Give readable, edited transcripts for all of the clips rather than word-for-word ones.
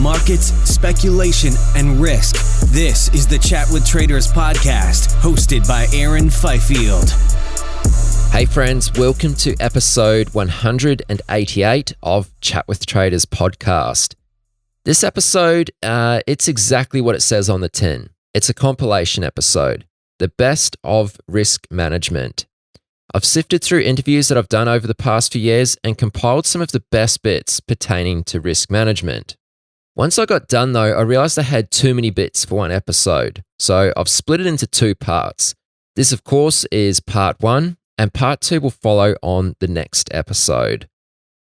markets, speculation, and risk. This is the Chat with Traders podcast, hosted by Aaron Fifield. Hey friends, welcome to episode 188 of Chat with Traders podcast. This episode, it's exactly what it says on the tin. It's a compilation episode, the best of risk management. I've sifted through interviews that I've done over the past few years and compiled some of the best bits pertaining to risk management. Once I got done though, I realized I had too many bits for one episode, so I've split it into two parts. This of course is part one, and part two will follow on the next episode.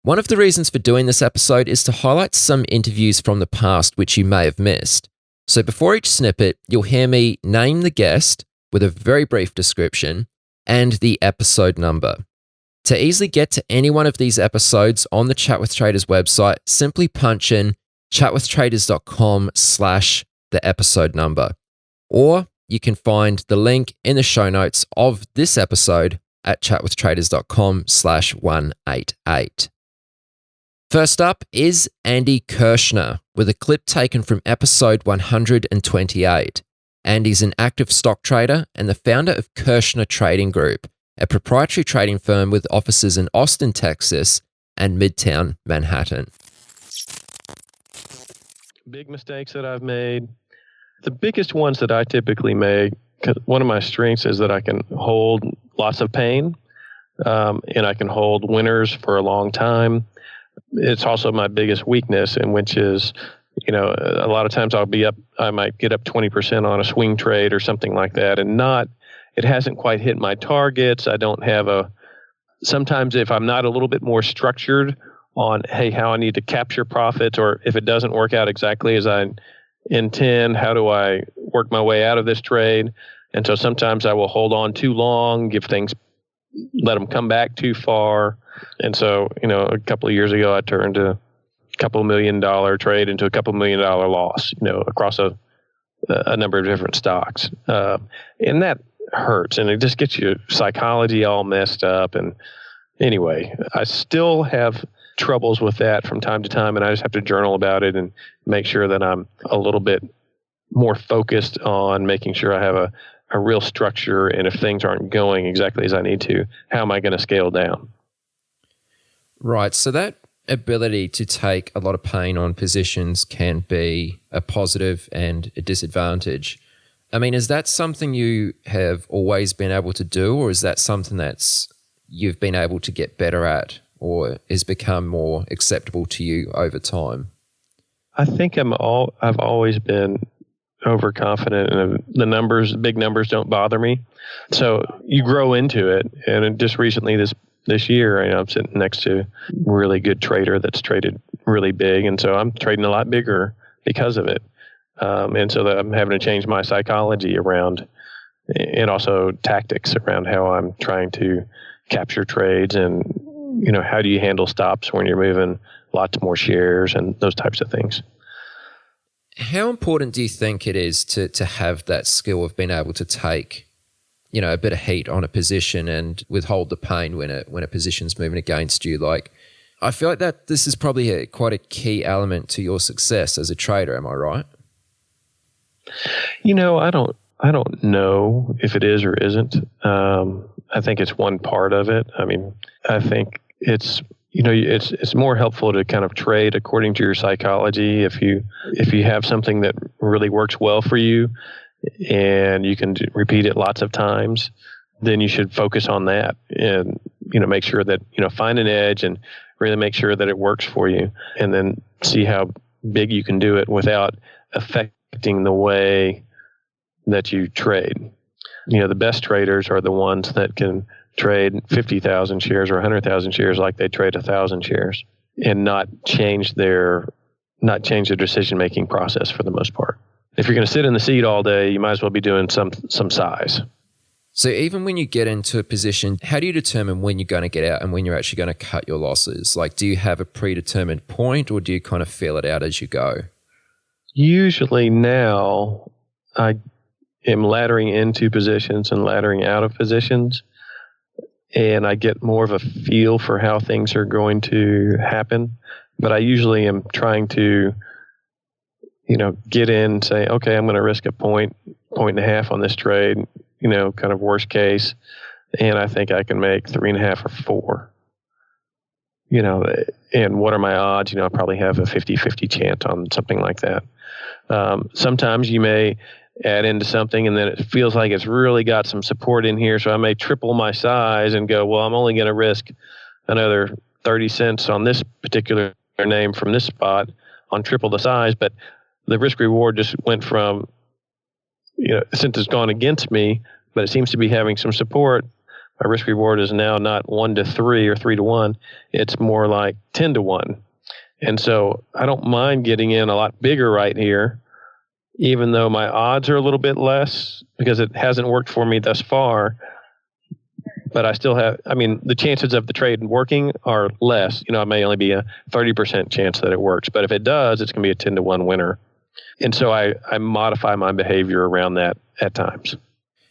One of the reasons for doing this episode is to highlight some interviews from the past which you may have missed. So before each snippet, you'll hear me name the guest with a very brief description and the episode number. To easily get to any one of these episodes on the Chat with Traders website, simply punch in chatwithtraders.com/the episode number. Or you can find the link in the show notes of this episode at chatwithtraders.com/188. First up is Andy Kershner with a clip taken from episode 128. Andy's an active stock trader and the founder of Kershner Trading Group, a proprietary trading firm with offices in Austin, Texas and Midtown Manhattan. Big mistakes that I've made. The biggest ones that I typically make, 'cause one of my strengths is that I can hold lots of pain, and I can hold winners for a long time. It's also my biggest weakness, and which is, a lot of times I might get up 20% on a swing trade or something like that, and it hasn't quite hit my targets. I don't have sometimes if I'm not a little bit more structured on, hey, how I need to capture profits, or if it doesn't work out exactly as I intend, how do I work my way out of this trade? And so sometimes I will hold on too long, let them come back too far. And so, a couple of years ago, I turned a couple $1 million trade into a couple $1 million loss, across a number of different stocks. And that hurts, and it just gets your psychology all messed up. And anyway, I still have troubles with that from time to time, and I just have to journal about it and make sure that I'm a little bit more focused on making sure I have a real structure, and if things aren't going exactly as I need to, how am I going to scale down? Right, so that ability to take a lot of pain on positions can be a positive and a disadvantage. I mean, is that something you have always been able to do, or is that something you've been able to get better at, or has become more acceptable to you over time? I think I've always been overconfident, and the big numbers don't bother me. So you grow into it. And just recently this year, I'm sitting next to a really good trader that's traded really big. And so I'm trading a lot bigger because of it. And so that I'm having to change my psychology around, and also tactics around how I'm trying to capture trades, and how do you handle stops when you're moving lots more shares and those types of things. How important do you think it is to have that skill of being able to take, a bit of heat on a position and withhold the pain when a position's moving against you? Like, I feel like that this is probably quite a key element to your success as a trader. Am I right? I don't know if it is or isn't. I think it's one part of it. I mean, I think it's more helpful to kind of trade according to your psychology. If you have something that really works well for you and you can repeat it lots of times, then you should focus on that and, make sure that, find an edge and really make sure that it works for you, and then see how big you can do it without affecting the way that you trade. The best traders are the ones that can trade 50,000 shares or 100,000 shares like they trade 1,000 shares, and not change their decision-making process for the most part. If you're going to sit in the seat all day, you might as well be doing some size. So even when you get into a position, how do you determine when you're going to get out and when you're actually going to cut your losses? Like, do you have a predetermined point, or do you kind of feel it out as you go? Usually now, I am laddering into positions and laddering out of positions, and I get more of a feel for how things are going to happen. But I usually am trying to get in, say, okay, I'm going to risk a point and a half on this trade, kind of worst case. And I think I can make 3.5 or 4, and what are my odds? I probably have a 50-50 chance on something like that. Sometimes you may add into something and then it feels like it's really got some support in here. So I may triple my size and go, well, I'm only going to risk another 30 cents on this particular name from this spot on triple the size. But the risk reward just went from, since it's gone against me, but it seems to be having some support. My risk reward is now not 1 to 3 or 3 to 1. It's more like 10 to 1. And so I don't mind getting in a lot bigger right here, even though my odds are a little bit less because it hasn't worked for me thus far. But I still have, the chances of the trade working are less. It may only be a 30% chance that it works. But if it does, it's going to be a 10 to 1 winner. And so I modify my behavior around that at times.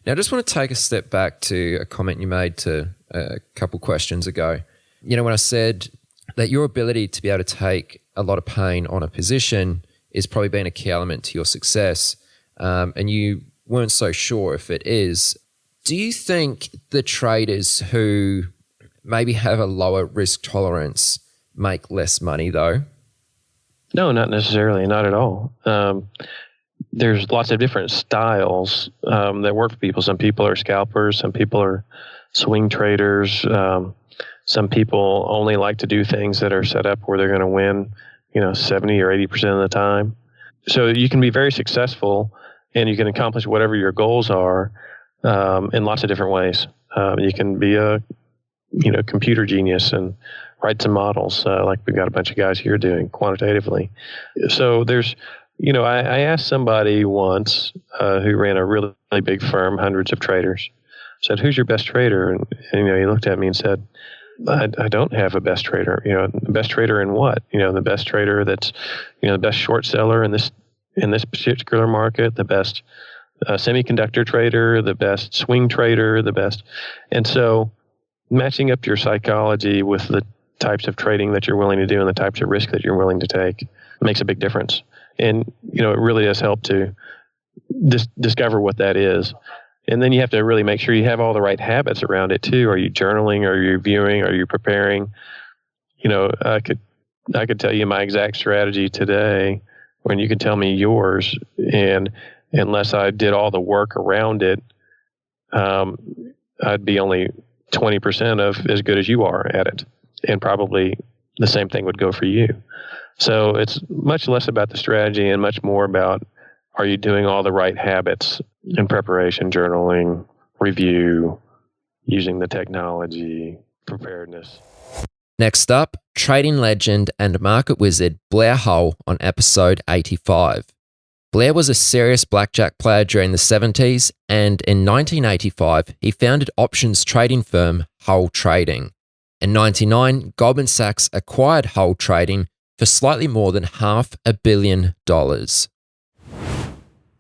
Now, I just want to take a step back to a comment you made to a couple questions ago. When I said that your ability to be able to take a lot of pain on a position is probably been a key element to your success, and you weren't so sure if it is. Do you think the traders who maybe have a lower risk tolerance make less money though? No, not necessarily. Not at all. There's lots of different styles that work for people. Some people are scalpers. Some people are swing traders. Some people only like to do things that are set up where they're going to win, 70 or 80% of the time. So you can be very successful and you can accomplish whatever your goals are in lots of different ways. You can be a, computer genius and write some models like we've got a bunch of guys here doing quantitatively. So there's, I asked somebody once who ran a really, really big firm, hundreds of traders, said, who's your best trader? And he looked at me and said, I don't have a best trader. The best trader in what? The best trader that's, the best short seller in this particular market, the best semiconductor trader, the best swing trader, the best. And so matching up your psychology with the types of trading that you're willing to do and the types of risk that you're willing to take makes a big difference. And, it really does help to discover what that is. And then you have to really make sure you have all the right habits around it too. Are you journaling? Are you reviewing? Are you preparing? I could tell you my exact strategy today when you could tell me yours. And unless I did all the work around it, I'd be only 20% of as good as you are at it. And probably the same thing would go for you. So it's much less about the strategy and much more about, are you doing all the right habits in preparation, journaling, review, using the technology, preparedness. Next up, trading legend and market wizard Blair Hull on episode 85. Blair was a serious blackjack player during the 70s, and in 1985, he founded options trading firm Hull Trading. In 1999, Goldman Sachs acquired Hull Trading for slightly more than $500 million.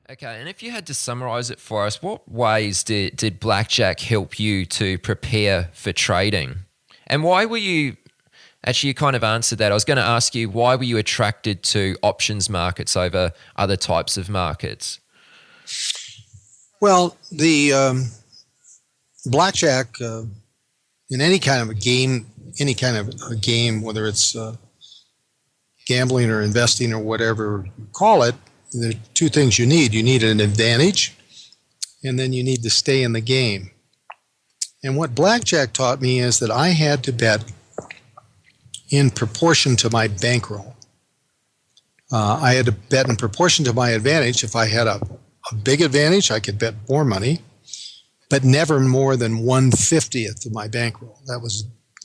Okay, and if you had to summarize it for us, what ways did blackjack help you to prepare for trading? And why were you, actually you kind of answered that. I was going to ask you, why were you attracted to options markets over other types of markets? Well, the blackjack, in any kind of a game, whether it's gambling or investing or whatever you call it, there are two things you need. You need an advantage, and then you need to stay in the game. And what blackjack taught me is that I had to bet in proportion to my bankroll. I had to bet in proportion to my advantage. If I had a big advantage, I could bet more money, but never more than 1/50th of my bankroll.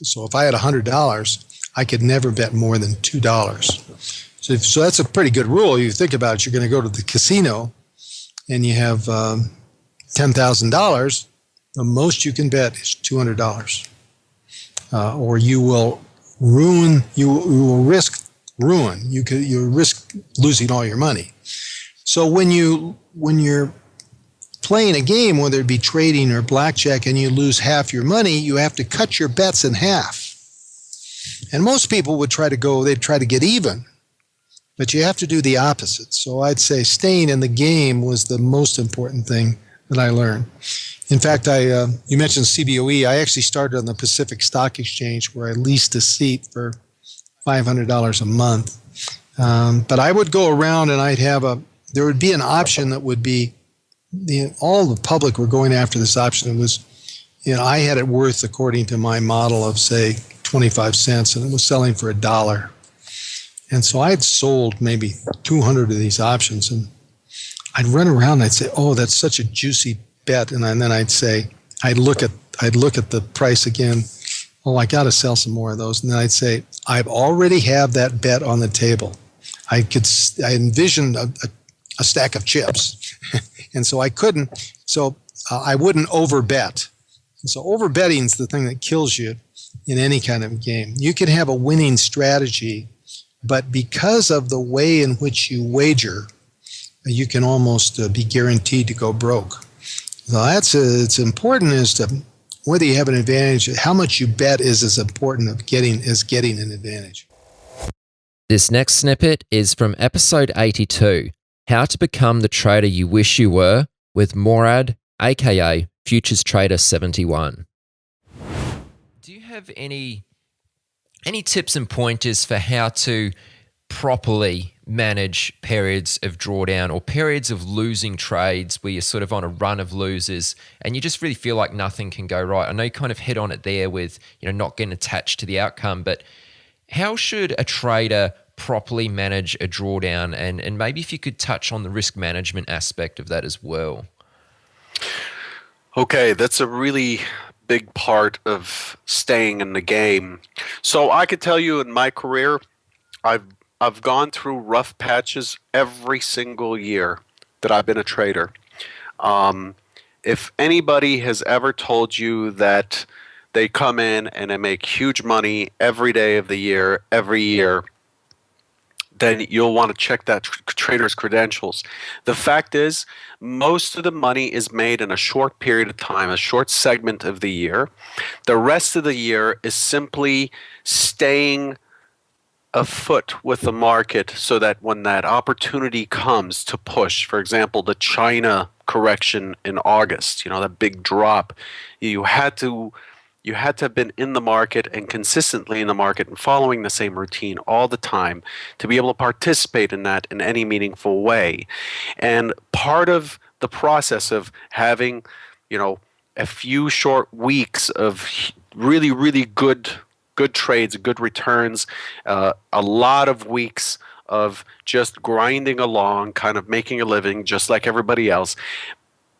So if I had $100, I could never bet more than $2. So that's a pretty good rule. You think about it, you're going to go to the casino and you have $10,000. The most you can bet is $200. Or you will ruin, you will risk ruin. You risk losing all your money. So when you're playing a game, whether it be trading or blackjack, and you lose half your money, you have to cut your bets in half. And most people would try to get even. but you have to do the opposite. So I'd say staying in the game was the most important thing that I learned. In fact, you mentioned CBOE. I actually started on the Pacific Stock Exchange where I leased a seat for $500 a month. But I would go around and there would be an option that would be, all the public were going after this option. It was, I had it worth, according to my model, of say 25 cents, and it was selling for $1. And so I'd sold maybe 200 of these options, and I'd run around and I'd say, oh, that's such a juicy bet. And then I'd look at the price again. Oh, I got to sell some more of those. And then I'd say, I've already have that bet on the table. I envisioned a stack of chips. And so I couldn't, I wouldn't overbet. And so overbetting is the thing that kills you in any kind of game. You can have a winning strategy, but because of the way in which you wager, you can almost be guaranteed to go broke. So it's important as to whether you have an advantage. How much you bet is as important as getting an advantage. This next snippet is from episode 82, How to Become the Trader You Wish You Were, with Morad, aka Futures Trader 71. Do you have any tips and pointers for how to properly manage periods of drawdown or periods of losing trades where you're sort of on a run of losers and you just really feel like nothing can go right? I know you kind of hit on it there with, not getting attached to the outcome, but how should a trader properly manage a drawdown? And maybe if you could touch on the risk management aspect of that as well. Okay, that's a really big part of staying in the game. So I could tell you in my career, I've gone through rough patches every single year that I've been a trader. If anybody has ever told you that they come in and they make huge money every day of the year, every year, then you'll want to check that trader's credentials. The fact is, most of the money is made in a short period of time, a short segment of the year. The rest of the year is simply staying afoot with the market so that when that opportunity comes to push, for example, the China correction in August, that big drop, you had to have been in the market and consistently in the market and following the same routine all the time to be able to participate in that in any meaningful way. And part of the process of having, a few short weeks of really, really good trades, good returns, a lot of weeks of just grinding along, kind of making a living just like everybody else.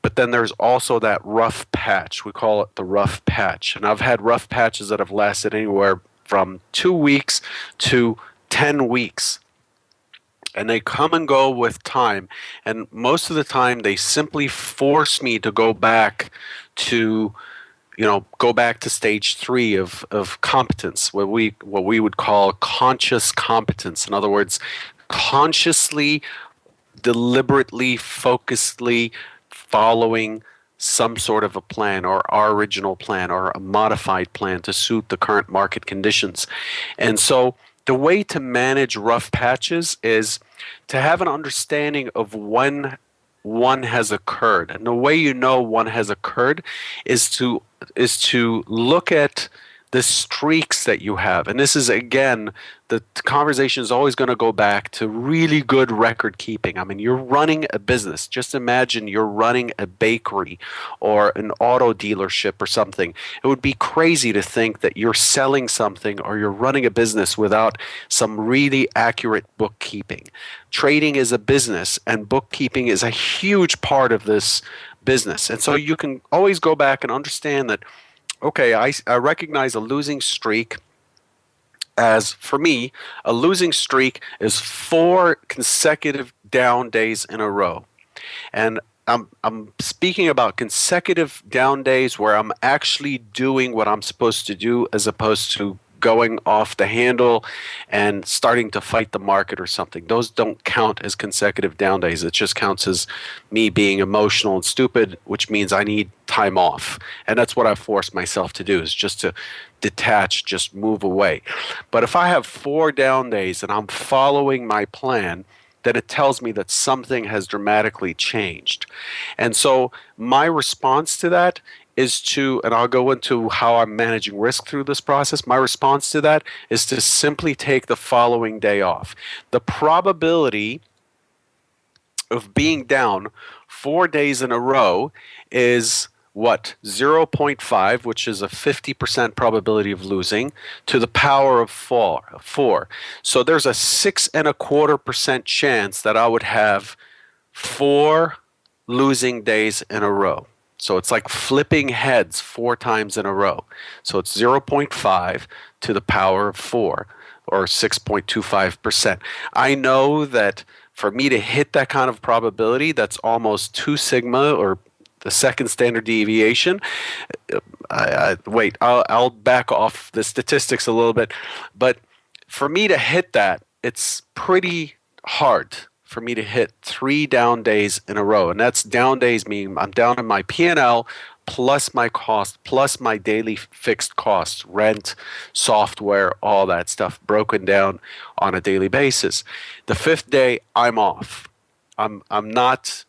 But then there's also that rough patch. We call it the rough patch. And I've had rough patches that have lasted anywhere from 2 weeks to 10 weeks. And they come and go with time. And most of the time, they simply force me to go back to stage 3 of competence, what we would call conscious competence. In other words, consciously, deliberately, focusedly following some sort of a plan, or our original plan, or a modified plan to suit the current market conditions. And so the way to manage rough patches is to have an understanding of when one has occurred. And the way you know one has occurred is to look at the streaks that you have. And this is, again, the conversation is always going to go back to really good record keeping. I mean, you're running a business. Just imagine you're running a bakery or an auto dealership or something. It would be crazy to think that you're selling something or you're running a business without some really accurate bookkeeping. Trading is a business, and bookkeeping is a huge part of this business. And so you can always go back and understand that, okay, I recognize a losing streak as, for me, a losing streak is 4 consecutive down days in a row. And I'm speaking about consecutive down days where I'm actually doing what I'm supposed to do, as opposed to going off the handle and starting to fight the market or something. Those don't count as consecutive down days. It just counts as me being emotional and stupid, which means I need time off. And that's what I force myself to do, is just to detach, just move away. But if I have 4 down days and I'm following my plan, then it tells me that something has dramatically changed. And so my response to that is to, and I'll go into how I'm managing risk through this process. My response to that is to simply take the following day off. The probability of being down 4 days in a row is what? 0.5, which is a 50% probability of losing, to the power of 4. So there's a 6.25% chance that I would have 4 losing days in a row. So it's like flipping heads 4 times in a row. So it's 0.5 to the power of 4, or 6.25%. I know that for me to hit that kind of probability, that's almost 2 sigma, or the second standard deviation. I'll back off the statistics a little bit. But for me to hit that, it's pretty hard for me to hit 3 down days in a row. And that's down days meaning I'm down in my P&L plus my cost, plus my daily fixed costs, rent, software, all that stuff broken down on a daily basis. The 5th day, I'm off. I'm not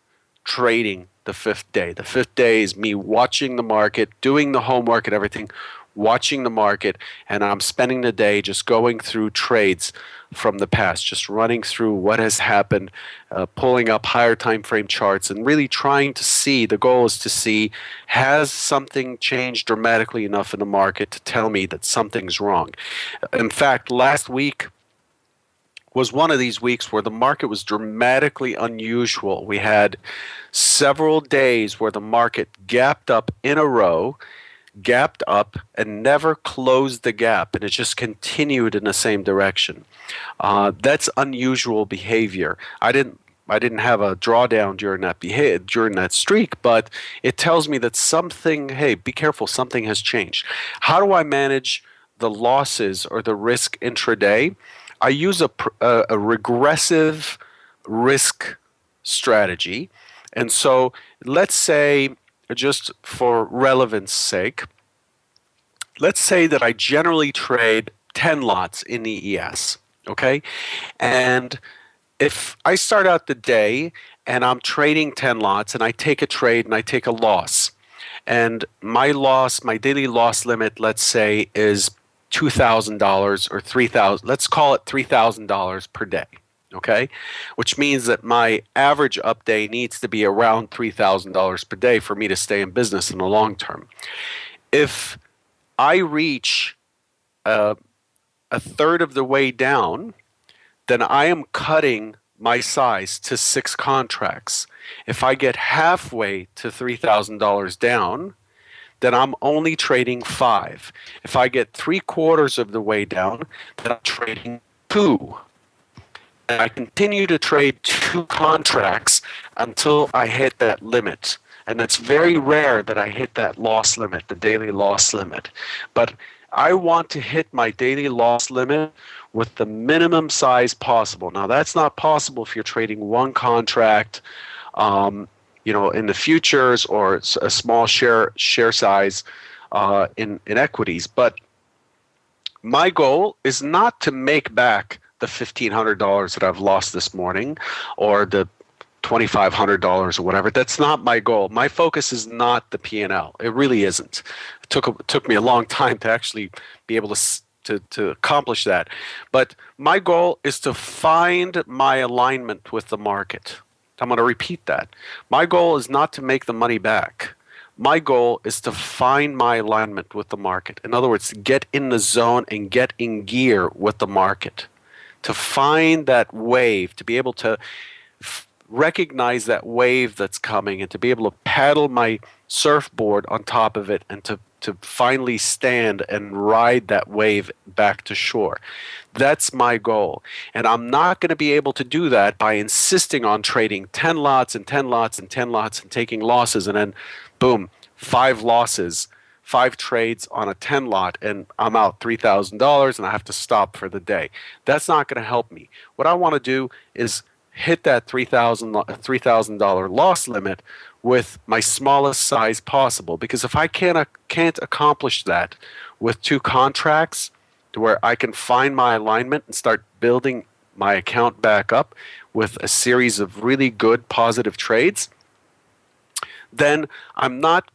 trading the 5th day. The 5th day is me watching the market, doing the homework and everything, watching the market, and I'm spending the day just going through trades from the past, just running through what has happened, pulling up higher time frame charts, and really trying to see, the goal is to see, has something changed dramatically enough in the market to tell me that something's wrong. In fact, last week was one of these weeks where the market was dramatically unusual. We had several days where the market gapped up in a row, gapped up and never closed the gap, and it just continued in the same direction. That's unusual behavior. I didn't have a drawdown during that streak, but it tells me that something, hey, be careful, something has changed. How do I manage the losses or the risk intraday? I use a regressive risk strategy. And so let's say, just for relevance sake, let's say that I generally trade 10 lots in EES, okay? And if I start out the day and I'm trading 10 lots and I take a trade and I take a loss, and my daily loss limit, let's say, is $2,000 or $3,000, let's call it $3,000 per day, okay? Which means that my average up day needs to be around $3,000 per day for me to stay in business in the long term. If I reach a third of the way down, then I am cutting my size to 6 contracts. If I get halfway to $3,000 down, then I'm only trading 5. If I get 3/4 of the way down, then I'm trading 2. And I continue to trade 2 contracts until I hit that limit. And it's very rare that I hit that loss limit, the daily loss limit. But I want to hit my daily loss limit with the minimum size possible. Now, that's not possible if you're trading 1 contract, in the futures, or a small share size in equities. But my goal is not to make back the $1,500 that I've lost this morning, or the $2,500 or whatever. That's not my goal. My focus is not the P&L. It really isn't. It took me a long time to actually be able to accomplish that. But my goal is to find my alignment with the market. I'm going to repeat that. My goal is not to make the money back. My goal is to find my alignment with the market. In other words, get in the zone and get in gear with the market. To find that wave, to be able to recognize that wave that's coming, and to be able to paddle my surfboard on top of it, and to finally stand and ride that wave back to shore. That's my goal. And I'm not going to be able to do that by insisting on trading 10 lots and 10 lots and 10 lots and taking losses, and then boom, 5 losses 5 trades on a 10 lot and I'm out $3,000 and I have to stop for the day. That's not going to help me. What I want to do is hit that $3,000 loss limit with my smallest size possible, because if I can't accomplish that with 2 contracts to where I can find my alignment and start building my account back up with a series of really good positive trades, then I'm not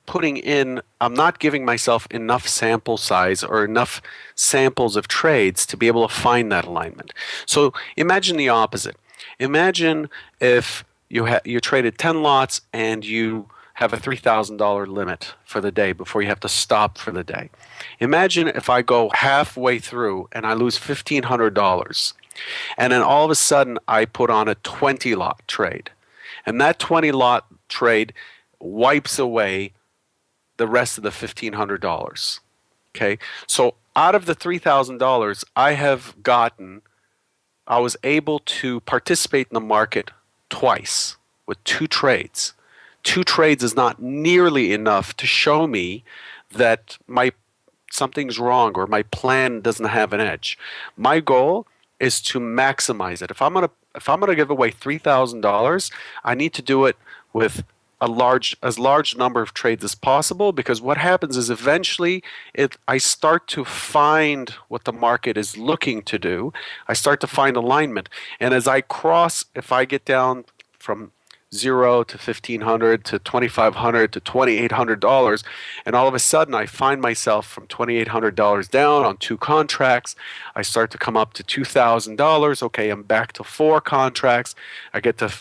giving myself enough sample size or enough samples of trades to be able to find that alignment. So imagine the opposite. Imagine if you traded 10 lots and you have a $3,000 limit for the day before you have to stop for the day. Imagine if I go halfway through and I lose $1,500, and then all of a sudden I put on a 20 lot trade, and that 20 lot trade wipes away the rest of the $1,500. Okay, so out of the $3,000 I was able to participate in the market twice with 2 trades. 2 trades is not nearly enough to show me that something's wrong or my plan doesn't have an edge. My goal is to maximize it. If I'm gonna give away $3,000, I need to do it with as large number of trades as possible, because what happens is eventually I start to find what the market is looking to do. I start to find alignment, and as if I get down from 0 to $1,500 to $2,500 to $2,800, and all of a sudden I find myself from $2,800 down on 2 contracts, I start to come up to $2,000. Okay, I'm back to 4 contracts. I get to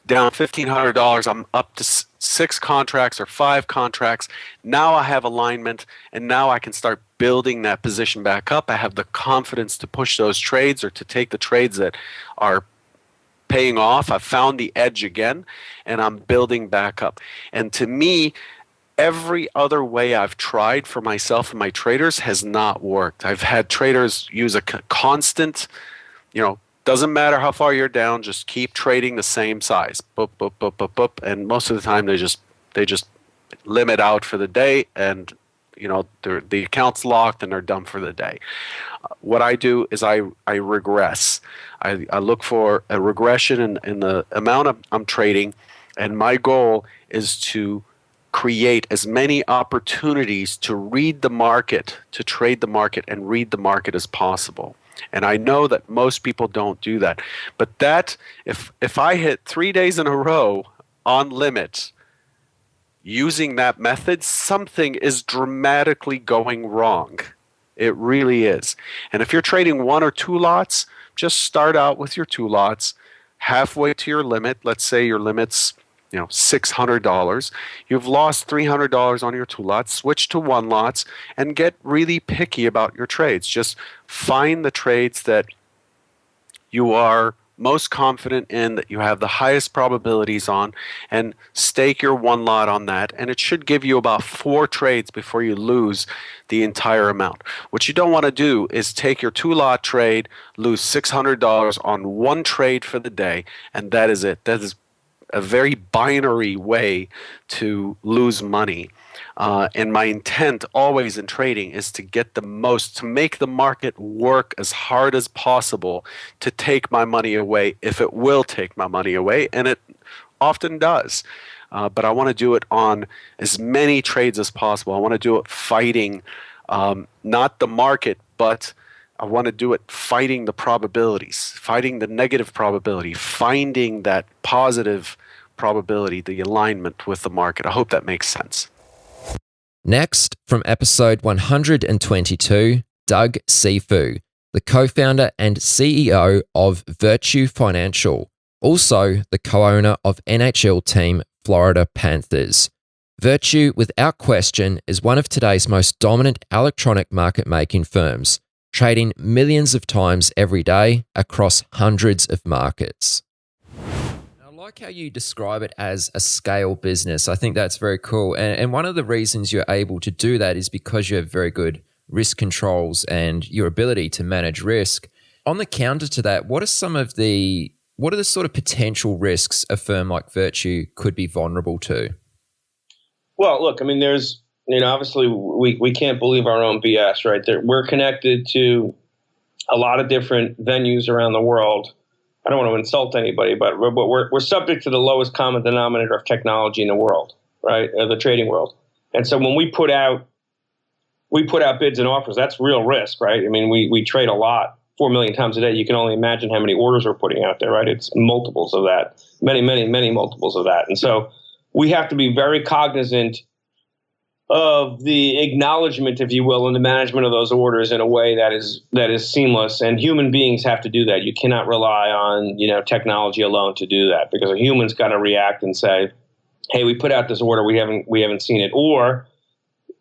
down $1,500, I'm up to 6 contracts or 5 contracts. Now I have alignment, and now I can start building that position back up. I have the confidence to push those trades or to take the trades that are paying off. I've found the edge again, and I'm building back up. And to me, every other way I've tried for myself and my traders has not worked. I've had traders use a constant, doesn't matter how far you're down, just keep trading the same size. Boop, boop, boop, boop, boop. And most of the time they just limit out for the day, and the account's locked and they're done for the day. What I do is I regress. I look for a regression in the amount I'm trading, and my goal is to create as many opportunities to read the market, to trade the market and read the market as possible. And I know that most people don't do that. But that, if I hit 3 days in a row on limit using that method, something is dramatically going wrong. It really is. And if you're trading 1 or 2 lots, just start out with your 2 lots, halfway to your limit. Let's say your limit's $600. You've lost $300 on your 2 lots. Switch to 1 lots and get really picky about your trades. Just find the trades that you are most confident in, that you have the highest probabilities on, and stake your 1 lot on that. And it should give you about 4 trades before you lose the entire amount. What you don't want to do is take your 2 lot trade, lose $600 on 1 trade for the day, and that is it. That is a very binary way to lose money. And my intent always in trading is to make the market work as hard as possible to take my money away, if it will take my money away, and it often does. But I want to do it on as many trades as possible. I want to do it fighting not the market, but I want to do it fighting the probabilities, fighting the negative probability, finding that positive probability, the alignment with the market. I hope that makes sense. Next, from episode 122, Doug Cifu, the co-founder and CEO of Virtue Financial, also the co-owner of NHL team Florida Panthers. Virtue, without question, is one of today's most dominant electronic market-making firms, trading millions of times every day across hundreds of markets. I like how you describe it as a scale business. I think that's very cool. And one of the reasons you're able to do that is because you have very good risk controls and your ability to manage risk. On the counter to that, what are the sort of potential risks a firm like Virtue could be vulnerable to? Well, look, I mean, there's obviously we can't believe our own BS, right? We're connected to a lot of different venues around the world. I don't want to insult anybody, but we're subject to the lowest common denominator of technology in the world, right? The trading world. And so when we put out bids and offers, that's real risk, right? I mean, we trade a lot, 4 million times a day. You can only imagine how many orders we're putting out there, right? It's multiples of that, many, many, many multiples of that. And so we have to be very cognizant of the acknowledgement, if you will, and the management of those orders in a way that is seamless. And human beings have to do that. You cannot rely on, technology alone to do that, because a human's got to react and say, hey, we put out this order, we haven't seen it. Or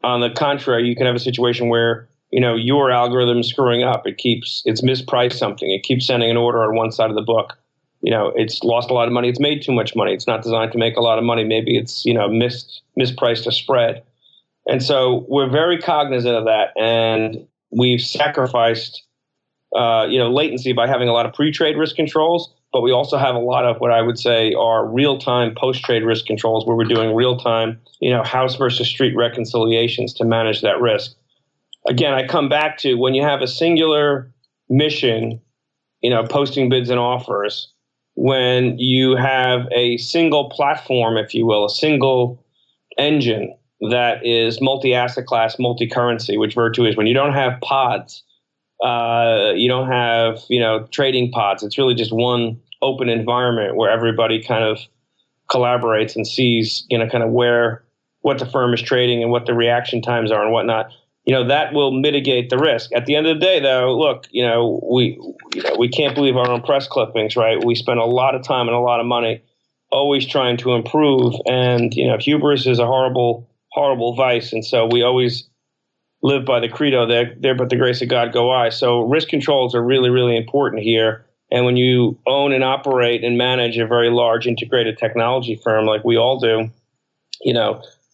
on the contrary, you can have a situation where, your algorithm is screwing up. It's mispriced something. It keeps sending an order on one side of the book. It's lost a lot of money. It's made too much money. It's not designed to make a lot of money. Maybe it's, mispriced a spread. And so we're very cognizant of that. And we've sacrificed, latency by having a lot of pre-trade risk controls. But we also have a lot of what I would say are real-time post-trade risk controls, where we're doing real-time, house versus street reconciliations to manage that risk. Again, I come back to when you have a singular mission, posting bids and offers, when you have a single platform, if you will, a single engine that is multi-asset class, multi-currency, which Virtu is, when you don't have pods, you don't have, trading pods. It's really just one open environment where everybody kind of collaborates and sees, kind of what the firm is trading and what the reaction times are and whatnot. That will mitigate the risk. At the end of the day, though, look, we can't believe our own press clippings, right? We spend a lot of time and a lot of money always trying to improve. And, hubris is a horrible vice. And so we always live by the credo, there but the grace of God go I. So risk controls are really, really important here. And when you own and operate and manage a very large integrated technology firm like we all do,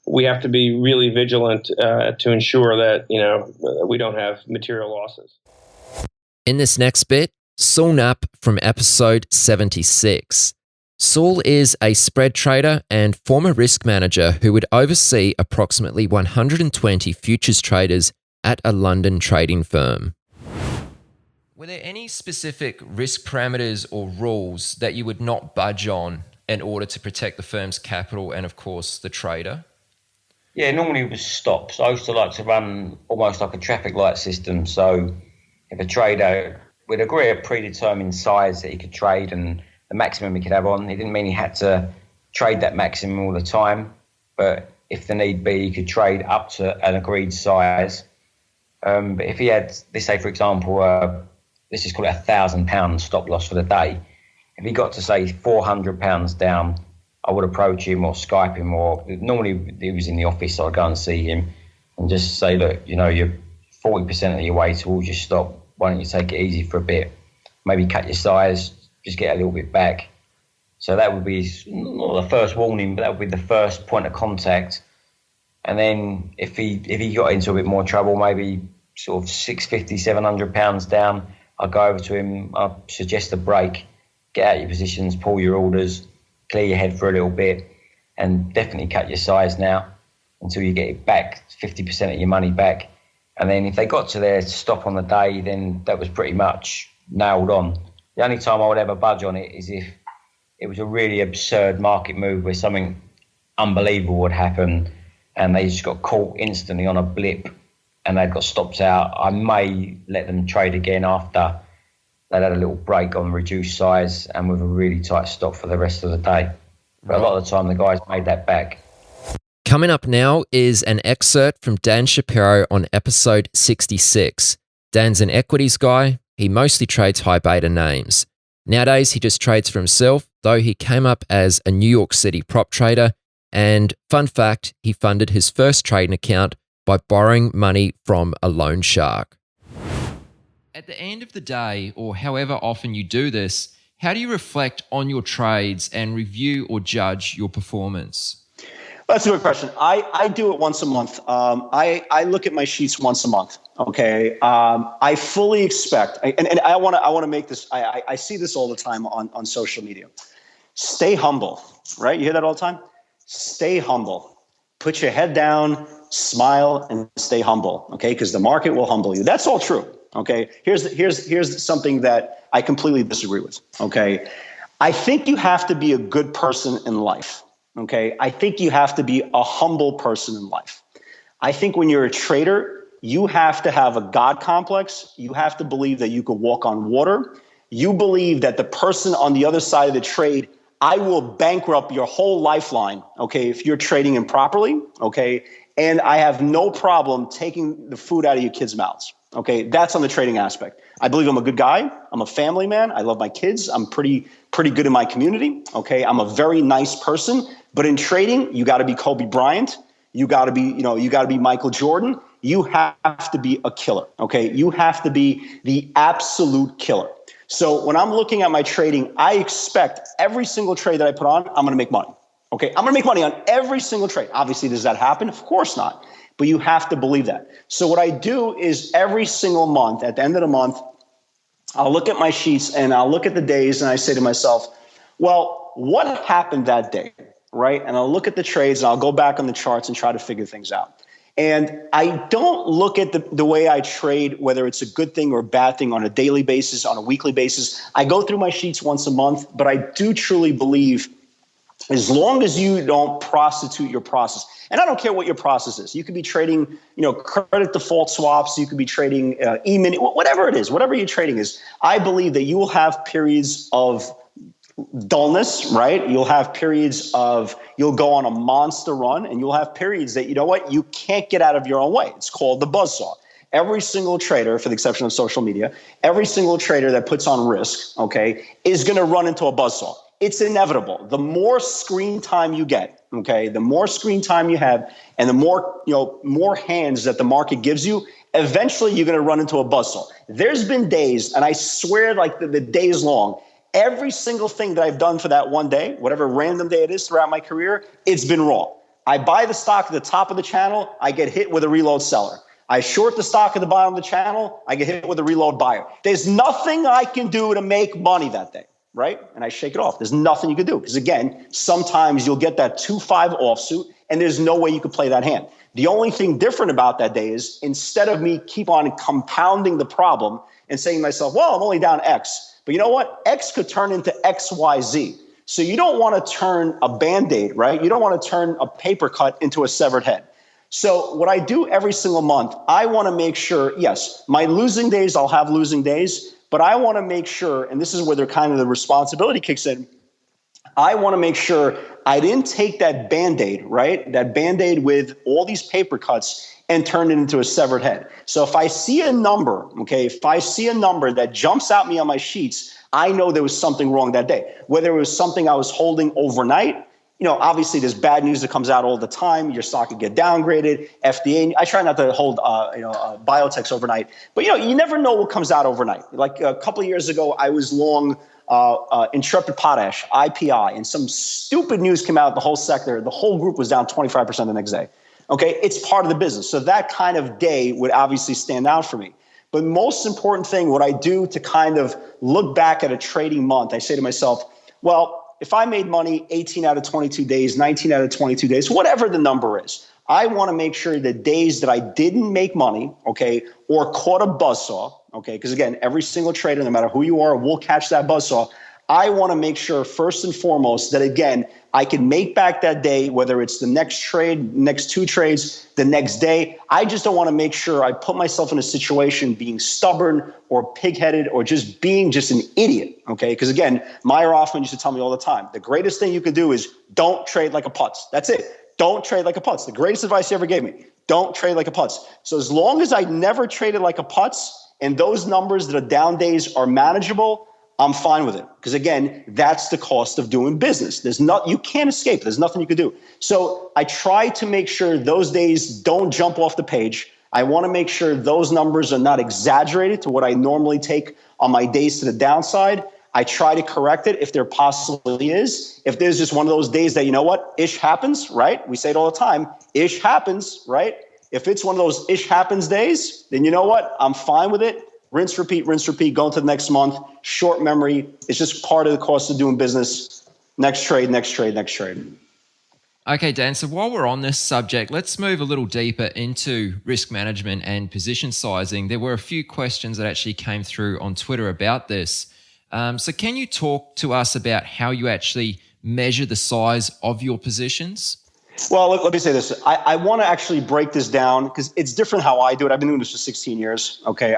we have to be really vigilant to ensure that, we don't have material losses. In this next bit, Saul Knapp from episode 76. Saul is a spread trader and former risk manager who would oversee approximately 120 futures traders at a London trading firm. Were there any specific risk parameters or rules that you would not budge on in order to protect the firm's capital and, of course, the trader? Yeah, normally it was stops. I used to like to run almost like a traffic light system. So if a trader would agree a predetermined size that he could trade and the maximum he could have on, it didn't mean he had to trade that maximum all the time. But if the need be, he could trade up to an agreed size. But if he had, let's say, for example, let's just call it £1,000 stop loss for the day. If he got to, say, £400 down, I would approach him or Skype him, or normally he was in the office, so I'd go and see him and just say, look, you're 40% of your way towards your stop. Why don't you take it easy for a bit? Maybe cut your size, just get a little bit back. So that would be not the first warning, but that would be the first point of contact. And then if he got into a bit more trouble, maybe sort of £650, £700 down, I'd go over to him, I'd suggest a break, get out your positions, pull your orders, clear your head for a little bit, and definitely cut your size now until you get it back, 50% of your money back. And then if they got to their stop on the day, then that was pretty much nailed on. The only time I would ever budge on it is if it was a really absurd market move where something unbelievable would happen and they just got caught instantly on a blip and they'd got stopped out. I may let them trade again after they'd had a little break on reduced size and with a really tight stop for the rest of the day. But a lot of the time, the guys made that back. Coming up now is an excerpt from Dan Shapiro on episode 66. Dan's an equities guy. He mostly trades high beta names. Nowadays, he just trades for himself, though he came up as a New York City prop trader. And fun fact, he funded his first trading account by borrowing money from a loan shark. At the end of the day, or however often you do this, how do you reflect on your trades and review or judge your performance? That's a good question. I do it once a month. I look at my sheets once a month. Okay. I fully expect, and I want to make this. I see this all the time on social media. Stay humble, right? You hear that all the time. Stay humble. Put your head down, smile, and stay humble, okay? Because the market will humble you. That's all true, okay? Here's something that I completely disagree with, okay? I think you have to be a good person in life, okay? I think you have to be a humble person in life. I think when you're a trader, you have to have a God complex. You have to believe that you could walk on water. You believe that the person on the other side of the trade, I will bankrupt your whole lifeline, okay, if you're trading improperly, okay? And I have no problem taking the food out of your kids' mouths, okay? That's on the trading aspect. I believe I'm a good guy. I'm a family man. I love my kids. I'm pretty good in my community, okay? I'm a very nice person. But in trading, you got to be Kobe Bryant. You got to be Michael Jordan. You have to be a killer, okay? You have to be the absolute killer. So when I'm looking at my trading, I expect every single trade that I put on, I'm going to make money. Okay, I'm going to make money on every single trade. Obviously, does that happen? Of course not. But you have to believe that. So what I do is every single month, at the end of the month, I'll look at my sheets and I'll look at the days and I say to myself, well, what happened that day, right? And I'll look at the trades and I'll go back on the charts and try to figure things out. And I don't look at the way I trade, whether it's a good thing or a bad thing, on a daily basis, on a weekly basis. I go through my sheets once a month, but I do truly believe as long as you don't prostitute your process, and I don't care what your process is. You could be trading, credit default swaps. You could be trading E-mini, whatever it is, whatever your trading is. I believe that you will have periods of dullness, right? You'll have periods of, you'll go on a monster run, and you'll have periods that, you can't get out of your own way. It's called the buzzsaw. Every single trader, for the exception of social media, every single trader that puts on risk, okay, is going to run into a buzzsaw. It's inevitable. The more screen time you get, okay, the more screen time you have, and the more hands that the market gives you, eventually you're going to run into a buzzsaw. There's been days, and I swear like the day is long, every single thing that I've done for that one day, whatever random day it is throughout my career, it's been wrong. I buy the stock at the top of the channel, I get hit with a reload seller. I short the stock at the bottom of the channel, I get hit with a reload buyer. There's nothing I can do to make money that day, right? And I shake it off. There's nothing you can do. Because again, sometimes you'll get that 2-5 offsuit, and there's no way you can play that hand. The only thing different about that day is, instead of me keep on compounding the problem and saying to myself, well, I'm only down X. But you know what? X could turn into XYZ. So you don't want to turn a Band-Aid, right? You don't want to turn a paper cut into a severed head. So what I do every single month, I want to make sure, yes, my losing days, I'll have losing days, but I want to make sure, and this is where the responsibility kicks in, I want to make sure I didn't take that Band-Aid, right? That Band-Aid with all these paper cuts and turn it into a severed head. So if I see a number, okay, if I see a number that jumps out me on my sheets, I know there was something wrong that day. Whether it was something I was holding overnight, obviously there's bad news that comes out all the time. Your stock could get downgraded, FDA. I try not to hold, biotechs overnight, but you never know what comes out overnight. Like a couple of years ago, I was long Intrepid Potash, IPI, and some stupid news came out, the whole sector, the whole group was down 25% the next day. Okay, it's part of the business. So that kind of day would obviously stand out for me. But most important thing, what I do to kind of look back at a trading month, I say to myself, well, if I made money 18 out of 22 days, 19 out of 22 days, whatever the number is, I want to make sure the days that I didn't make money, okay, or caught a buzzsaw, okay, because again, every single trader, no matter who you are, will catch that buzzsaw. I want to make sure first and foremost that, again, I can make back that day, whether it's the next trade, next two trades, the next day. I just don't want to make sure I put myself in a situation being stubborn or pig-headed or just being just an idiot, okay? Because again, Meyer Hoffman used to tell me all the time, the greatest thing you could do is don't trade like a putz. That's it. Don't trade like a putz. The greatest advice he ever gave me, don't trade like a putz. So as long as I never traded like a putz and those numbers that are down days are manageable, I'm fine with it. Because again, that's the cost of doing business. You can't escape. There's nothing you can do. So I try to make sure those days don't jump off the page. I want to make sure those numbers are not exaggerated to what I normally take on my days to the downside. I try to correct it if there possibly is. If there's just one of those days that, ish happens, right? We say it all the time, ish happens, right? If it's one of those ish happens days, then you know what? I'm fine with it. Rinse, repeat, go into the next month. Short memory. It's just part of the cost of doing business. Next trade. Okay, Dan, so while we're on this subject, let's move a little deeper into risk management and position sizing. There were a few questions that actually came through on Twitter about this. So can you talk to us about how you actually measure the size of your positions? Well, let me say this. I want to actually break this down because it's different how I do it. I've been doing this for 16 years. Okay.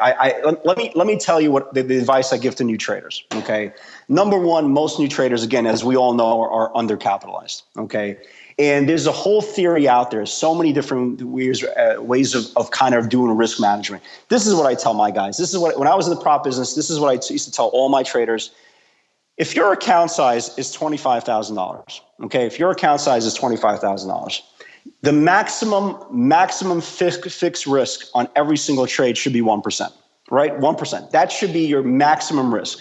Let me tell you what the advice I give to new traders. Okay. Number one, most new traders, again, as we all know, are undercapitalized. Okay. And there's a whole theory out there, so many different ways of kind of doing risk management. This is what I tell my guys. This is what, when I was in the prop business, this is what I used to tell all my traders. If your account size is $25,000, okay, if your account size is $25,000, the maximum fixed risk on every single trade should be 1%, right? 1%. That should be your maximum risk.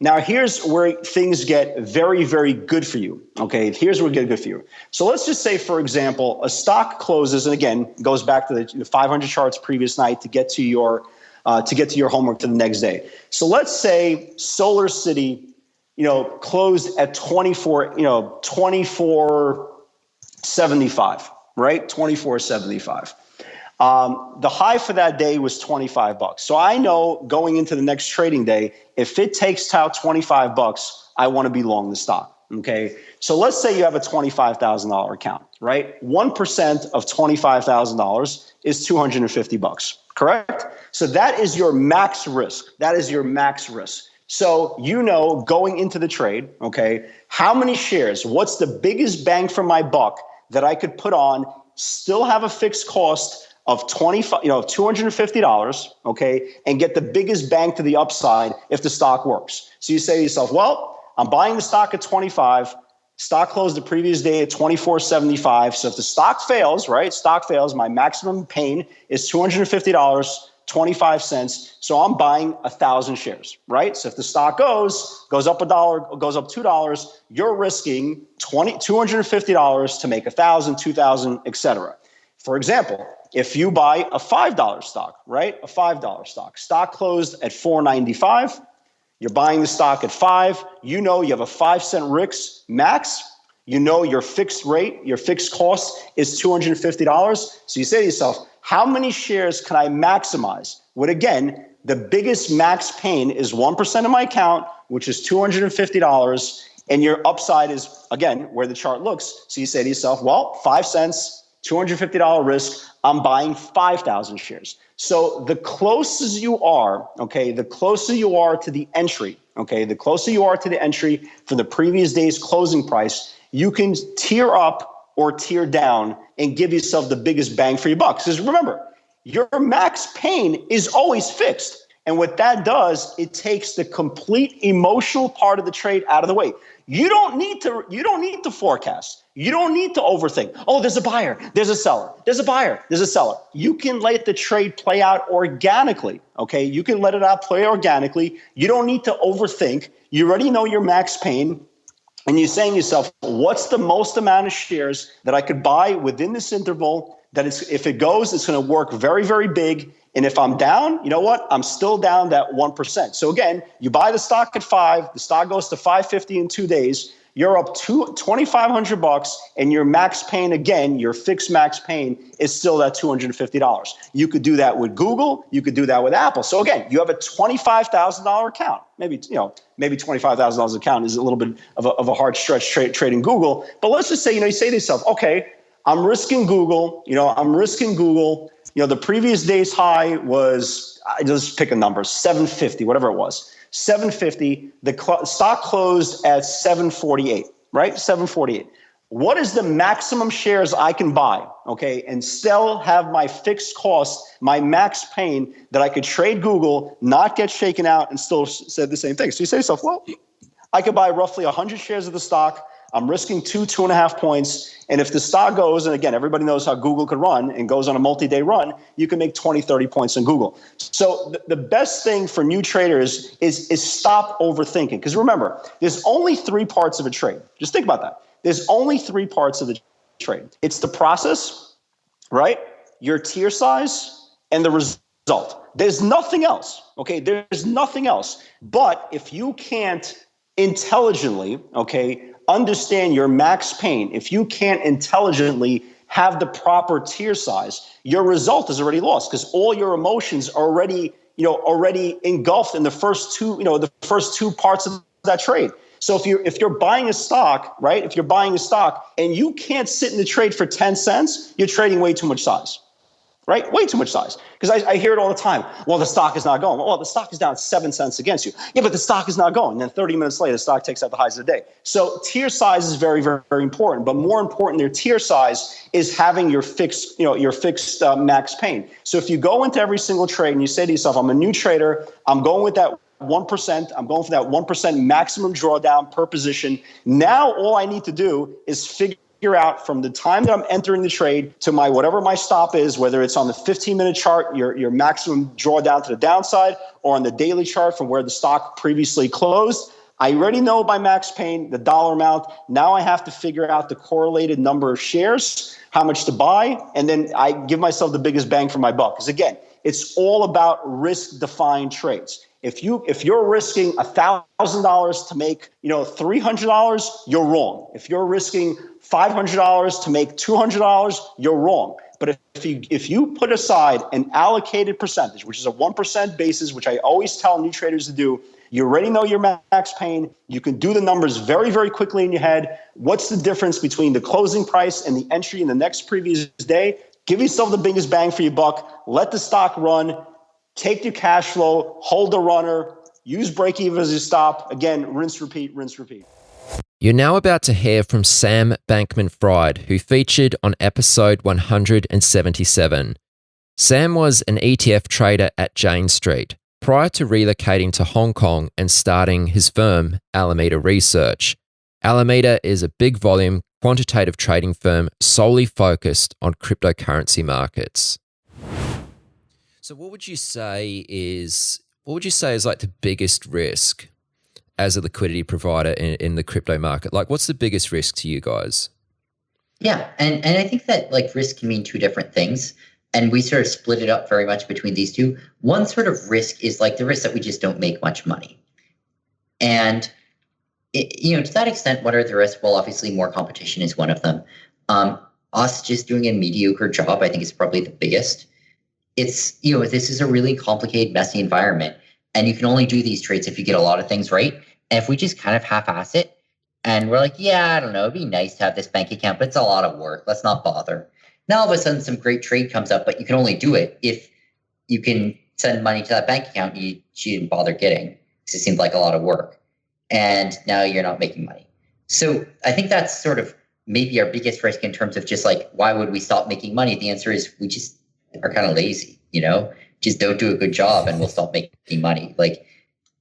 Now, here's where things get very, very good for you, okay? Here's where it gets good for you. So let's just say, for example, a stock closes, and again, goes back to the 500 charts previous night to get to your homework to the next day. So let's say Solar City, closed at 24.75, right? 24.75. The high for that day was $25. So I know going into the next trading day, if it takes out $25, I want to be long the stock. Okay. So let's say you have a $25,000 account, right? 1% of $25,000 is $250, correct? So that is your max risk. That is your max risk. So, going into the trade, okay, how many shares, what's the biggest bang for my buck that I could put on, still have a fixed cost of $250, okay, and get the biggest bang to the upside if the stock works. So you say to yourself, well, I'm buying the stock at 25, stock closed the previous day at 24.75. So if the stock fails, right, my maximum pain is $250. 25 cents. So I'm buying 1,000 shares, right? So if the stock goes up $1, goes up $2, you're risking $250 to make 1,000, 2,000, etc. For example, if you buy a $5 stock, right? A $5 stock closed at $4.95. You're buying the stock at $5. You have a 5-cent risk max. Your fixed rate, your fixed cost is $250. So you say to yourself, how many shares can I maximize? With, again, the biggest max pain is 1% of my account, which is $250. And your upside is, again, where the chart looks. So you say to yourself, well, 5 cents, $250 risk, I'm buying 5,000 shares. So the closer you are, okay, the closer you are to the entry, okay, the closer you are to the entry for the previous day's closing price, you can tier up or tear down and give yourself the biggest bang for your buck. Because remember, your max pain is always fixed. And what that does, it takes the complete emotional part of the trade out of the way. You don't need to forecast. You don't need to overthink. Oh, there's a buyer, there's a seller, there's a buyer, there's a seller. You can let the trade play out organically. Okay. You can let it out play organically. You don't need to overthink. You already know your max pain. And you're saying to yourself, what's the most amount of shares that I could buy within this interval that if it goes, it's going to work very, very big. And if I'm down, you know what? I'm still down that 1%. So again, you buy the stock at 5, the stock goes to 550 in 2 days. You're up $2,500, and your max pain, again, your fixed max pain is still that $250. You could do that with Google. You could do that with Apple. So again, you have a $25,000 account. Maybe $25,000 account is a little bit of a hard stretch trading Google. But let's just say, you say to yourself, okay, I'm risking Google. The previous day's high was, I just pick a number, 750, whatever it was. 750, the stock closed at 748, right? 748. What is the maximum shares I can buy, okay, and still have my fixed cost, my max pain that I could trade Google, not get shaken out, and still said the same thing? So you say to yourself, well, I could buy roughly 100 shares of the stock. I'm risking 2.5 points. And if the stock goes, and again, everybody knows how Google could run and goes on a multi-day run, you can make 20, 30 points on Google. So the best thing for new traders is stop overthinking. Because remember, there's only 3 parts of a trade. Just think about that. There's only 3 parts of the trade. It's the process, right? Your tier size and the result. There's nothing else, okay? There's nothing else. But if you can't intelligently, okay, understand your max pain. If you can't intelligently have the proper tier size, your result is already lost because all your emotions are already engulfed in the first two parts of that trade. So if you're buying a stock, right? If you're buying a stock and you can't sit in the trade for 10 cents, you're trading way too much size. Right? Way too much size. Because I hear it all the time. Well, the stock is not going. Well, the stock is down 7 cents against you. Yeah, but the stock is not going. And then 30 minutes later, the stock takes out the highs of the day. So tier size is very, very, very important. But more important than tier size is having your fixed max pain. So if you go into every single trade and you say to yourself, I'm a new trader, I'm going with that 1%. I'm going for that 1% maximum drawdown per position. Now all I need to do is figure out from the time that I'm entering the trade to whatever my stop is, whether it's on the 15-minute chart, your maximum drawdown to the downside, or on the daily chart from where the stock previously closed. I already know by max pain the dollar amount. Now I have to figure out the correlated number of shares, how much to buy, and then I give myself the biggest bang for my buck. Because again, it's all about risk-defined trades. If you're risking $1,000 to make $300, you're wrong. If you're risking $500 to make $200, you're wrong. But if you put aside an allocated percentage, which is a 1% basis, which I always tell new traders to do, you already know your max pain. You can do the numbers very, very quickly in your head. What's the difference between the closing price and the entry in the next previous day? Give yourself the biggest bang for your buck. Let the stock run. Take your cash flow, hold the runner, use break even as your stop. Again, rinse, repeat, rinse, repeat. You're now about to hear from Sam Bankman-Fried, who featured on episode 177. Sam was an ETF trader at Jane Street prior to relocating to Hong Kong and starting his firm, Alameda Research. Alameda is a big volume quantitative trading firm solely focused on cryptocurrency markets. So what would you say is like the biggest risk as a liquidity provider in the crypto market? Like, what's the biggest risk to you guys? Yeah, and I think that like risk can mean two different things, and we sort of split it up very much between these two. One sort of risk is like the risk that we just don't make much money, and to that extent, what are the risks? Well, obviously, more competition is one of them. Us just doing a mediocre job, I think, is probably the biggest. It's, this is a really complicated, messy environment, and you can only do these trades if you get a lot of things right. And if we just kind of half-ass it, and we're like, yeah, I don't know, it'd be nice to have this bank account, but it's a lot of work. Let's not bother. Now, all of a sudden, some great trade comes up, but you can only do it if you can send money to that bank account you didn't bother getting, because it seemed like a lot of work. And now you're not making money. So I think that's sort of maybe our biggest risk in terms of just like, why would we stop making money? The answer is we just are kind of lazy, just don't do a good job and we'll stop making money. Like,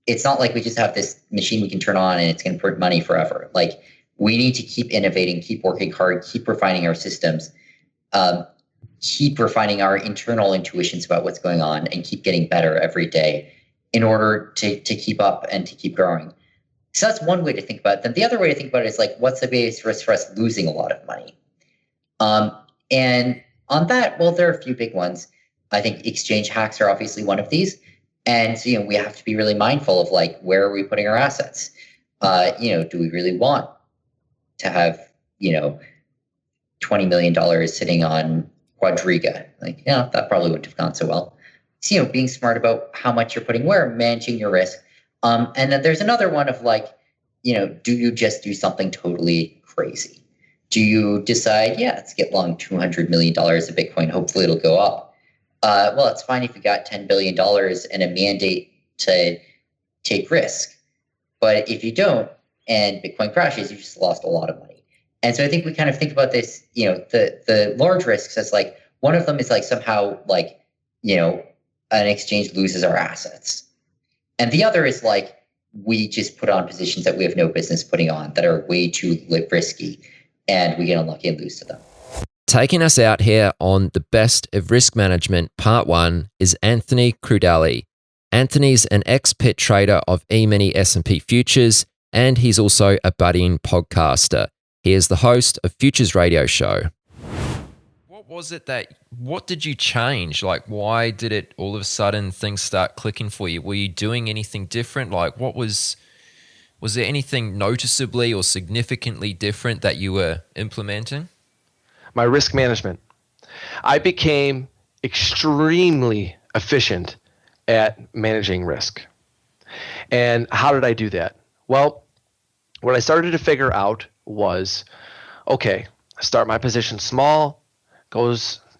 it's not like we just have this machine we can turn on and it's going to print money forever. Like, we need to keep innovating, keep working hard, keep refining our systems, keep refining our internal intuitions about what's going on, and keep getting better every day in order to keep up and to keep growing. So that's one way to think about it. Then the other way to think about it is like, what's the biggest risk for us losing a lot of money? And on that, well, there are a few big ones. I think exchange hacks are obviously one of these. And so, we have to be really mindful of like, where are we putting our assets? Do we really want to have, $20 million sitting on Quadriga? Like, that probably wouldn't have gone so well. So, being smart about how much you're putting where, managing your risk. And then there's another one of like, do you just do something totally crazy? Do you decide, let's get long $200 million of Bitcoin, hopefully it'll go up? Well, it's fine if you got $10 billion and a mandate to take risk. But if you don't and Bitcoin crashes, you just lost a lot of money. And so I think we kind of think about this, the large risks as like, one of them is like somehow like, an exchange loses our assets. And the other is like, we just put on positions that we have no business putting on that are way too risky, and we get unlucky and lose to them. Taking us out here on the best of risk management, part 1, is Anthony Crudele. Anthony's an ex-pit trader of E-mini S&P futures, and he's also a budding podcaster. He is the host of Futures Radio Show. What did you change? Like, why did it all of a sudden things start clicking for you? Were you doing anything different? Like, what was Was there anything noticeably or significantly different that you were implementing? My risk management. I became extremely efficient at managing risk. And how did I do that? Well, what I started to figure out was, okay, start my position small,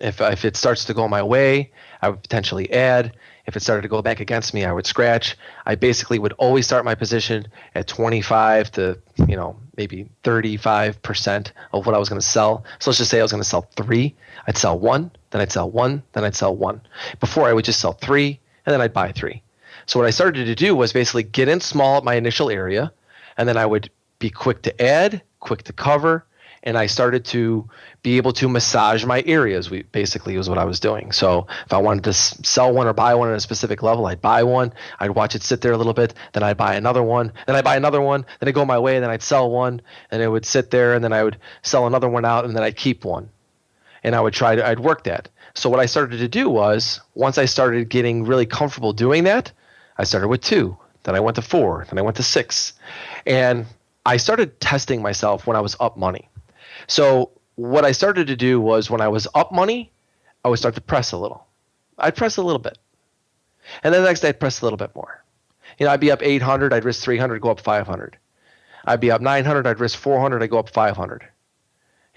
if it starts to go my way, I would potentially add. If it started to go back against me, I would scratch. I basically would always start my position at 25 to, maybe 35% of what I was going to sell. So let's just say I was going to sell 3. I'd sell 1, then I'd sell 1, then I'd sell 1. Before I would just sell 3, and then I'd buy 3. So what I started to do was basically get in small at my initial area, and then I would be quick to add, quick to cover, and I started to be able to massage my areas. Basically was what I was doing. So if I wanted to sell one or buy one at a specific level, I'd buy one. I'd watch it sit there a little bit. Then I'd buy another one. Then I'd buy another one. Then I'd go my way. Then I'd sell one. And it would sit there. And then I would sell another one out. And then I'd keep one. And I'd work that. So what I started to do was, once I started getting really comfortable doing that, I started with 2. Then I went to 4. Then I went to 6. And I started testing myself when I was up money. So what I started to do was, when I was up money, I would start to press a little. I'd press a little bit. And then the next day I'd press a little bit more. I'd be up 800, I'd risk 300, go up 500. I'd be up 900, I'd risk 400, I'd go up 500.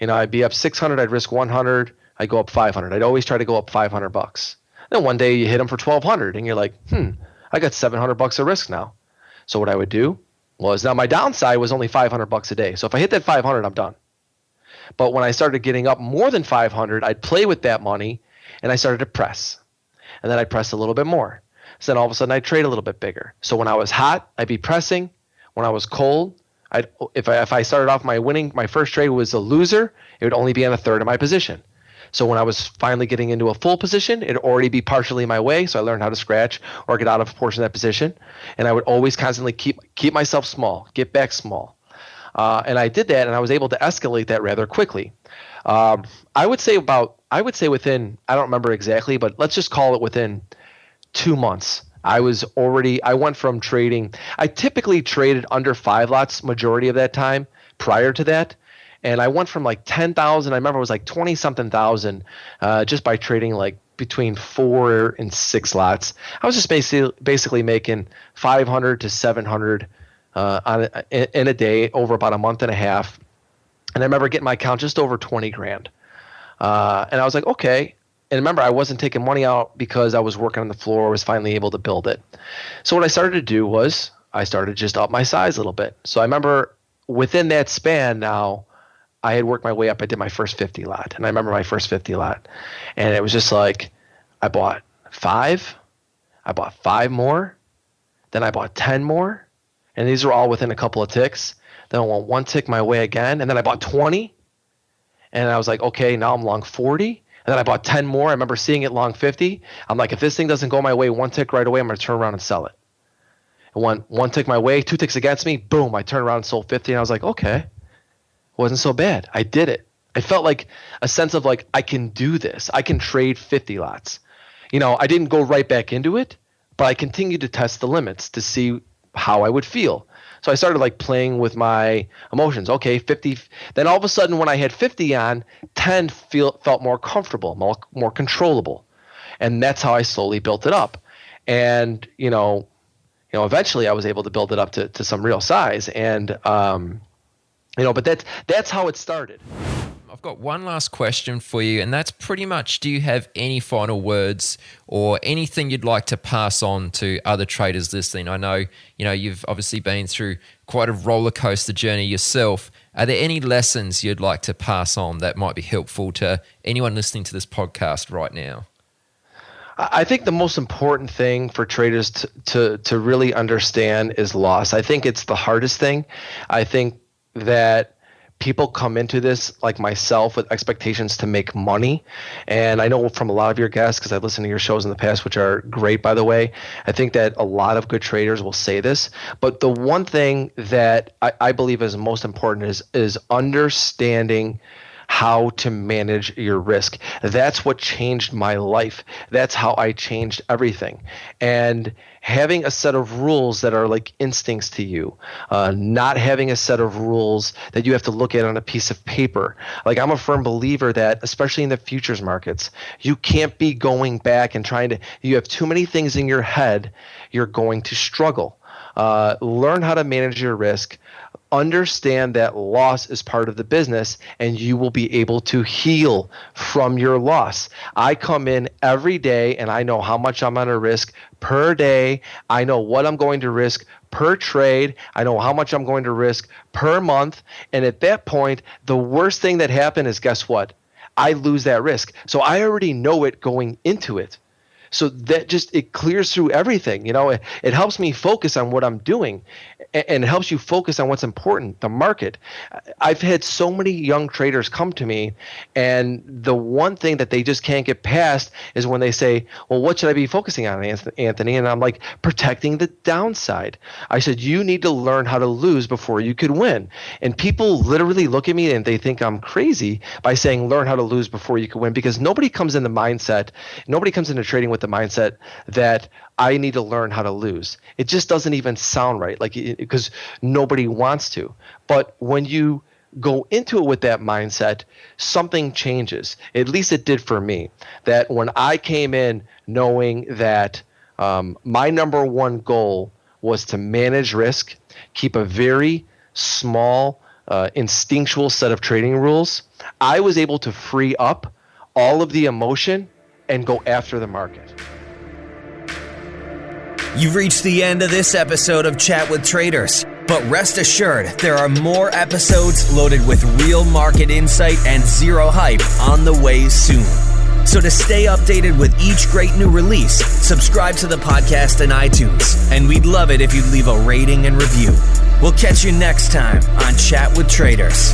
I'd be up 600, I'd risk 100, I'd go up 500. I'd always try to go up $500. Then one day you hit them for 1,200 and you're like, I got $700 of risk now. So what I would do was, now my downside was only $500 a day. So if I hit that 500, I'm done. But when I started getting up more than 500, I'd play with that money and I started to press. And then I'd press a little bit more. So then all of a sudden I'd trade a little bit bigger. So when I was hot, I'd be pressing. When I was cold, if I started off my first trade was a loser, it would only be on a third of my position. So when I was finally getting into a full position, it'd already be partially my way. So I learned how to scratch or get out of a portion of that position. And I would always constantly keep myself small, get back small. And I did that, and I was able to escalate that rather quickly. I would say within, I don't remember exactly, but let's just call it within 2 months. I went from trading, I typically traded under 5 lots majority of that time prior to that. And I went from like 10,000, I remember it was like 20-something thousand just by trading like between 4 and 6 lots. I was just basically making 500 to 700 in a day over about a month and a half. And I remember getting my account just over 20 grand. And I was like, okay. And remember, I wasn't taking money out because I was working on the floor. I was finally able to build it. So what I started to do was I started just up my size a little bit. So I remember within that span now, I had worked my way up. I did my first 50 lot. And I remember my first 50 lot. And it was just like, I bought 5. I bought 5 more. Then I bought 10 more. And these were all within a couple of ticks. Then I went 1 tick my way again. And then I bought 20. And I was like, okay, now I'm long 40. And then I bought 10 more. I remember seeing it long 50. I'm like, if this thing doesn't go my way 1 tick right away, I'm going to turn around and sell it. And 1 tick my way, 2 ticks against me, boom, I turned around and sold 50. And I was like, okay, it wasn't so bad. I did it. I felt like a sense of like, I can do this. I can trade 50 lots. I didn't go right back into it, but I continued to test the limits to see how I would feel. So I started like playing with my emotions. Okay, 50. Then all of a sudden when I had 50 on, 10 felt more comfortable, more controllable. And that's how I slowly built it up. And, eventually I was able to build it up to some real size. And, but that's how it started. I've got one last question for you, and that's pretty much, do you have any final words or anything you'd like to pass on to other traders listening? I know, you've obviously been through quite a roller coaster journey yourself. Are there any lessons you'd like to pass on that might be helpful to anyone listening to this podcast right now? I think the most important thing for traders to really understand is loss. I think it's the hardest thing. I think that people come into this like myself with expectations to make money. And I know from a lot of your guests, because I've listened to your shows in the past, which are great, by the way, I think that a lot of good traders will say this. But the one thing that I believe is most important is understanding how to manage your risk. That's what changed my life. That's how I changed everything. And having a set of rules that are like instincts to you, not having a set of rules that you have to look at on a piece of paper. Like, I'm a firm believer that, especially in the futures markets, you can't be going back and trying to, you have too many things in your head, you're going to struggle. Learn how to manage your risk. Understand that loss is part of the business, and you will be able to heal from your loss. I come in every day and I know how much I'm going to risk per day. I know what I'm going to risk per trade. I know how much I'm going to risk per month. And at that point, the worst thing that happened is, guess what? I lose that risk. So I already know it going into it. So that just, it clears through everything. It helps me focus on what I'm doing, and it helps you focus on what's important, the market. I've had so many young traders come to me, and the one thing that they just can't get past is when they say, well, what should I be focusing on, Anthony? And I'm like, protecting the downside. I said, you need to learn how to lose before you could win. And people literally look at me and they think I'm crazy by saying, learn how to lose before you can win, because nobody comes into trading with the mindset that I need to learn how to lose. It just doesn't even sound right, because nobody wants to. But when you go into it with that mindset, something changes. At least it did for me. That when I came in knowing that my number one goal was to manage risk, keep a very small, instinctual set of trading rules, I was able to free up all of the emotion and go after the market. You've reached the end of this episode of Chat with Traders, but rest assured there are more episodes loaded with real market insight and zero hype on the way soon. So to stay updated with each great new release, subscribe to the podcast in iTunes, and we'd love it if you'd leave a rating and review. We'll catch you next time on Chat with Traders.